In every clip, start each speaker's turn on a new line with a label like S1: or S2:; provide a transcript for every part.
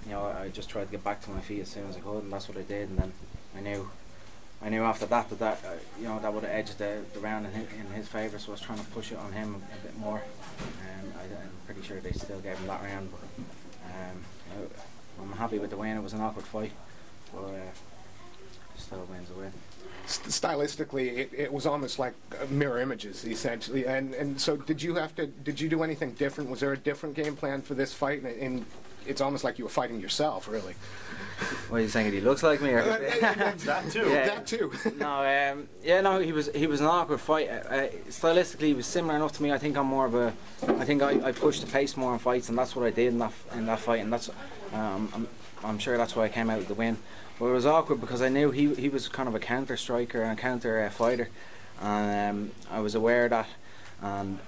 S1: you know, I just tried to get back to my feet as soon as I could, and that's what I did. And then I knew after that you know, that would have edged the round in his favour. So I was trying to push it on him a bit more. I'm pretty sure they still gave him that round. But I'm happy with the win. It was an awkward fight, but still wins a win.
S2: Stylistically, it was almost like mirror images, essentially. And so, did you do anything different? Was there a different game plan for this fight? And it's almost like you were fighting yourself, really.
S1: What are you saying? He looks like me, or
S2: that too? Yeah. That too.
S1: No, yeah, no. He was an awkward fight. Stylistically, he was similar enough to me. I think I'm more of a. I think I pushed the pace more in fights, and that's what I did in that fight. And that's. I'm sure that's why I came out with the win. But it was awkward because I knew he was kind of a counter striker and a counter fighter, and I was aware of that. And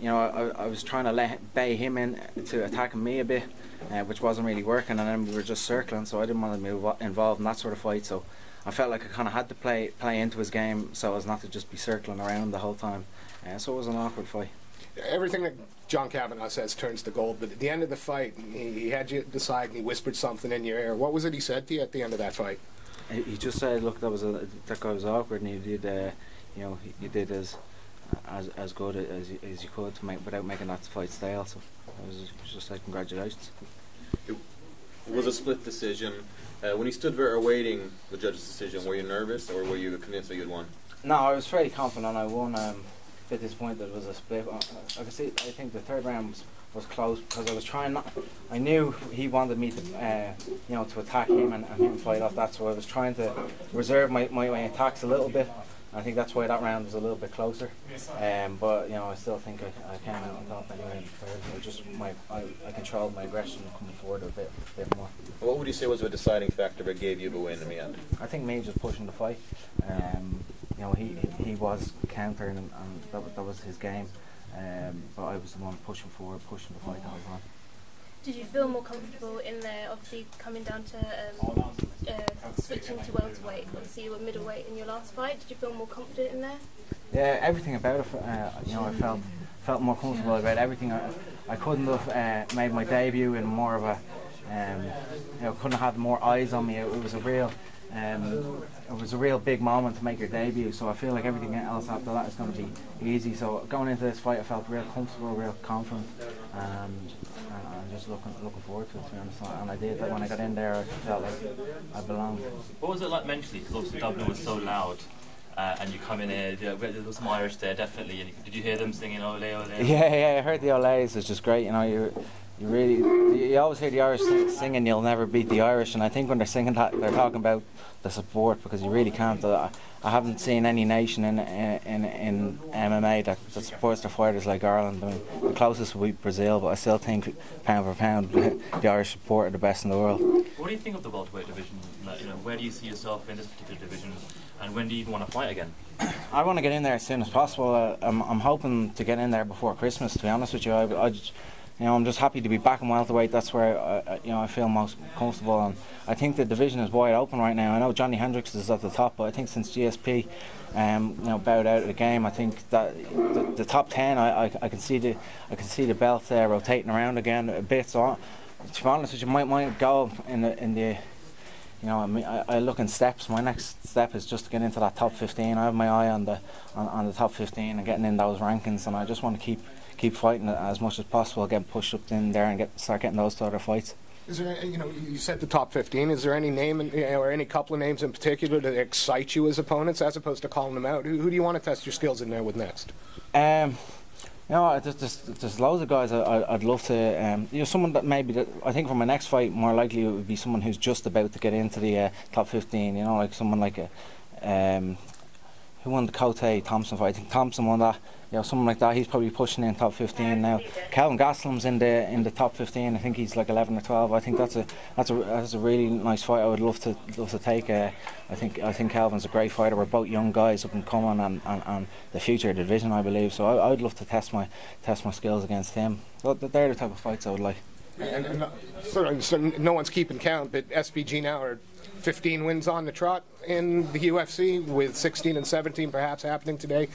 S1: you know, I was trying to bait him in to attacking me a bit, which wasn't really working, and then we were just circling, so I didn't want to move involved in that sort of fight. So I felt like I kind of had to play into his game so as not to just be circling around the whole time. So it was an awkward fight.
S2: Everything that John Kavanagh says turns to gold, but at the end of the fight, he had you decide, and he whispered something in your ear. What was it he said to you at the end of that fight?
S1: He just said, "Look, that guy was awkward, and you did, you know, you did as good as you could to without making that fight stale." So it was just like, congratulations.
S3: It was a split decision. When you stood there awaiting the judge's decision, were you nervous, or were you convinced that you'd won?
S1: No, I was fairly confident I won. At this point, it was a split. I think the third round was close because I was trying not. I knew he wanted me to, you know, to attack him and him fight off that. So I was trying to reserve my attacks a little bit. I think that's why that round was a little bit closer. But you know, I still think I came out on top anyway in the third. I controlled my aggression coming forward a bit more.
S3: What would you say was the deciding factor that gave you the win in the end?
S1: I think me just pushing the fight. You know, he was countering, and that was his game. But I was the one pushing forward, pushing the fight all the time.
S4: Did you feel more comfortable in there, obviously coming down to switching to welterweight? Obviously you were middleweight in your last fight. Did you feel more confident in there?
S1: Yeah, everything about it. You know, I felt more comfortable about everything. I couldn't have made my debut in more of a, you know, couldn't have had more eyes on me. It was a real big moment to make your debut. So I feel like everything else after that is going to be easy. So going into this fight, I felt real comfortable, real confident, and I'm just looking forward to it, to be honest. And I did that when I got in there. I felt like I belonged.
S5: What was it like mentally? Because obviously Dublin was so loud. And you come in here, there was some Irish there, definitely. And did you hear them singing "Ole, Ole"?
S1: Yeah, I heard the Ole's. It's just great, you know. You always hear the Irish singing, "You'll never beat the Irish," and I think when they're singing that, they're talking about the support, because you really can't. I haven't seen any nation in MMA that supports their fighters like Ireland. I mean, the closest would be Brazil, but I still think pound for pound, the Irish support are the best in the world.
S5: What do you think of the welterweight division? You know, where do you see yourself in this particular division, and when do you even want to fight again?
S1: I want to get in there as soon as possible. I'm hoping to get in there before Christmas. To be honest with you, you know, I'm just happy to be back in welterweight. That's where you know, I feel most comfortable, and I think the division is wide open right now. I know Johnny Hendricks is at the top, but I think since GSP you know, bowed out of the game, I think that the top 10, I can see the belt there rotating around again a bit. So to be honest with you, might go in the you know, I look in steps. My next step is just to get into that top 15. I have my eye on the top 15 and getting in those rankings, and I just want to keep fighting as much as possible, get pushed up in there and start getting those sort of fights.
S2: Is there, you know, you said the top 15. Is there any name or any couple of names in particular that excite you as opponents, as opposed to calling them out? Who do you want to test your skills in there with next?
S1: You know, there's loads of guys I'd love to. You know, someone that maybe I think for my next fight, more likely it would be someone who's just about to get into the top 15. You know, like someone like who won the Cote Thompson fight. I think Thompson won that. You know, someone like that. He's probably pushing in top 15 now. Calvin Gastelum's in the top 15. I think he's like 11 or 12. I think that's a really nice fight. I would love to take. I think Calvin's a great fighter. We're both young guys up and coming, and the future of the division, I believe. So I would love to test my skills against him. So they're the type of fights I would like.
S2: So no one's keeping count, but SBG now are 15 wins on the trot in the UFC, with 16 and 17 perhaps happening today.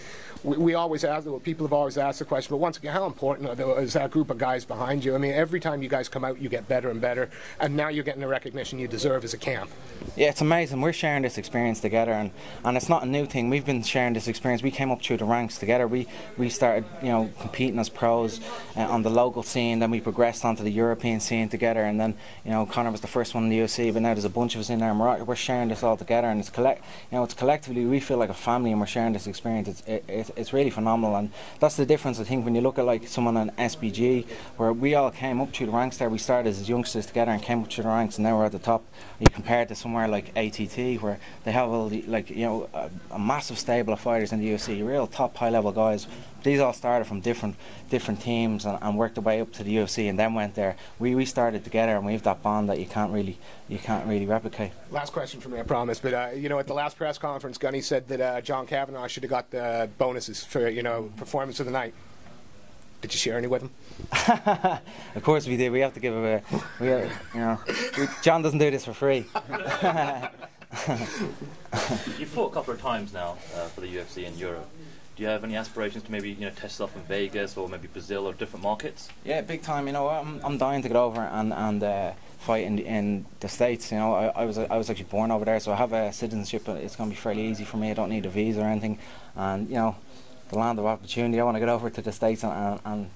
S2: We always ask, well, people have always asked the question, but once again, how important is that group of guys behind you? I mean, every time you guys come out, you get better and better, and now you're getting the recognition you deserve as a camp.
S1: Yeah, it's amazing. We're sharing this experience together, and it's not a new thing. We've been sharing this experience. We came up through the ranks together. We started, competing as pros on the local scene. Then we progressed onto the European scene together, and then Conor was the first one in the UFC. But now there's a bunch of us in there, and we're sharing this all together. And it's collectively we feel like a family, and we're sharing this experience. It's really phenomenal, and that's the difference. I think when you look at like someone on SBG, where we all came up through the ranks there. We started as youngsters together and came up through the ranks, and now we're at the top. You compare it to somewhere like ATT, where they have all the, a massive stable of fighters in the UFC, real top high level guys. These all started from different teams and worked their way up to the UFC, and then went there. We started together, and we have that bond that you can't really replicate.
S2: Last question for me, I promise. But at the last press conference, Gunny said that John Kavanagh should have got the bonuses for performance of the night. Did you share any with him?
S1: Of course we did. We have to give away. John doesn't do this for free.
S5: You fought a couple of times now for the UFC in Europe. Do you have any aspirations to maybe test off in Vegas or maybe Brazil or different markets?
S1: Yeah, big time. I'm dying to get over and fight in the States. I was actually born over there, so I have a citizenship. It's going to be fairly easy for me. I don't need a visa or anything, and the land of opportunity. I want to get over to the States and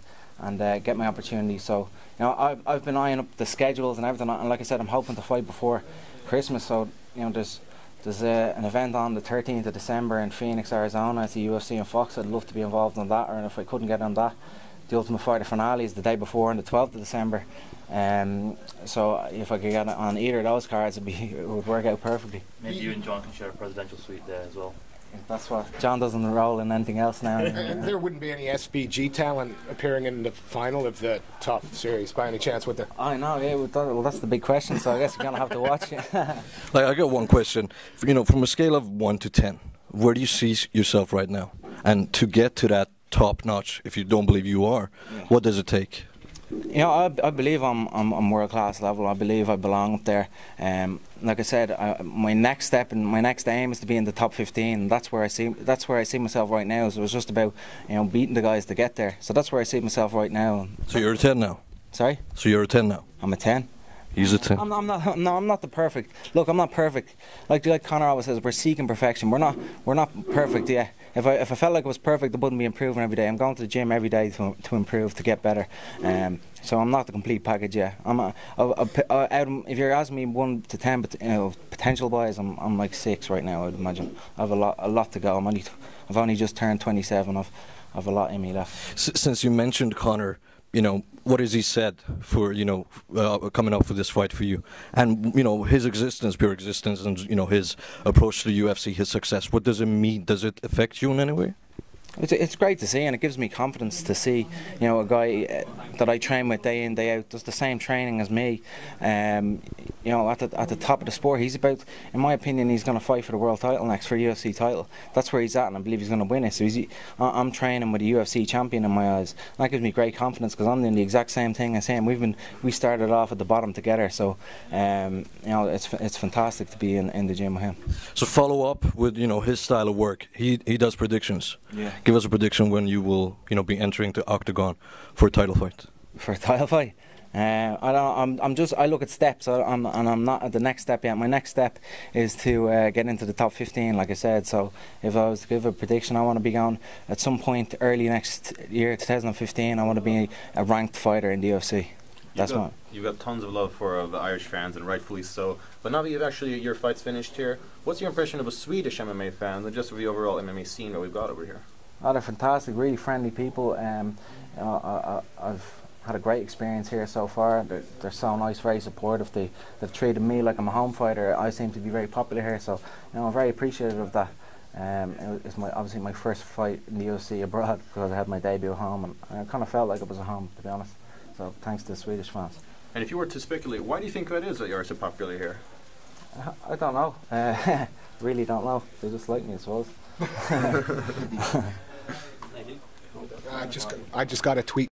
S1: get my opportunity. So I've been eyeing up the schedules and everything, and like I said, I'm hoping to fight before Christmas. So there's an event on the 13th of December in Phoenix, Arizona. It's the UFC in Fox. I'd love to be involved in that, or if I couldn't get on that, the Ultimate Fighter finale is the day before on the 12th of December. So if I could get on either of those cards, it would work out perfectly.
S5: Maybe you and John can share a presidential suite there as well.
S1: That's what John doesn't roll in anything else now.
S2: There wouldn't be any SBG talent appearing in the final of the top series by any chance, would there?
S1: I know, yeah. Well, that's the big question. So I guess you're gonna have to watch it.
S6: I got one question. From a scale of 1 to 10, where do you see yourself right now? And to get to that top notch, if you don't believe you are, what does it take?
S1: I believe I'm world class level. I believe I belong up there. Like I said, my next step and my next aim is to be in the top 15. That's where I see myself right now. So it's just about beating the guys to get there. So that's where I see myself right now.
S6: So you're a 10 now.
S1: Sorry?
S6: So you're a 10 now.
S1: I'm a 10.
S6: He's a 10.
S1: I'm not the perfect. Look, I'm not perfect. Like Conor always says, we're seeking perfection. We're not perfect. Yeah. If I felt like it was perfect, I wouldn't be improving every day. I'm going to the gym every day to improve, to get better. So I'm not the complete package. Yeah. If you're asking me 1 to 10, potential wise, I'm like 6 right now. I'd imagine. I have a lot to go. I've only just turned 27. I've a lot in me left.
S6: Since you mentioned Conor, what has he said for coming up for this fight for you, and his pure existence, and his approach to the UFC, his success? What does it mean? Does it affect you in any way?
S1: It's great to see, and it gives me confidence to see a guy that I train with day in, day out, does the same training as me. At the top of the sport, he's about, in my opinion, he's going to fight for the world title next, for a UFC title. That's where he's at, and I believe he's going to win it. So I'm training with a UFC champion in my eyes. And that gives me great confidence, because I'm doing the exact same thing as him. We started off at the bottom together, so it's fantastic to be in the gym with him.
S6: So follow up with his style of work. He does predictions. Yeah. Give us a prediction when you will be entering the octagon for a title fight.
S1: For a title fight? I look at steps, and I'm not at the next step yet. My next step is to get into the top 15, like I said. So if I was to give a prediction, I want to be going at some point early next year, 2015. I want to be a ranked fighter in the UFC.
S3: You've got tons of love for the Irish fans, and rightfully so. But now that your fight's finished here, what's your impression of a Swedish MMA fan, and just of the overall MMA scene that we've got over here?
S1: Oh, they're fantastic, really friendly people. I've had a great experience here so far. They're so nice, very supportive. They've treated me like I'm a home fighter. I seem to be very popular here, so I'm very appreciative of that. It's obviously my first fight in the UFC abroad, because I had my debut at home, and I kind of felt like it was a home, to be honest. So thanks to the Swedish fans.
S3: And if you were to speculate, why do you think that is that you're so popular here?
S1: I don't know. Really don't know. They just like me, I suppose.
S2: I just got a tweet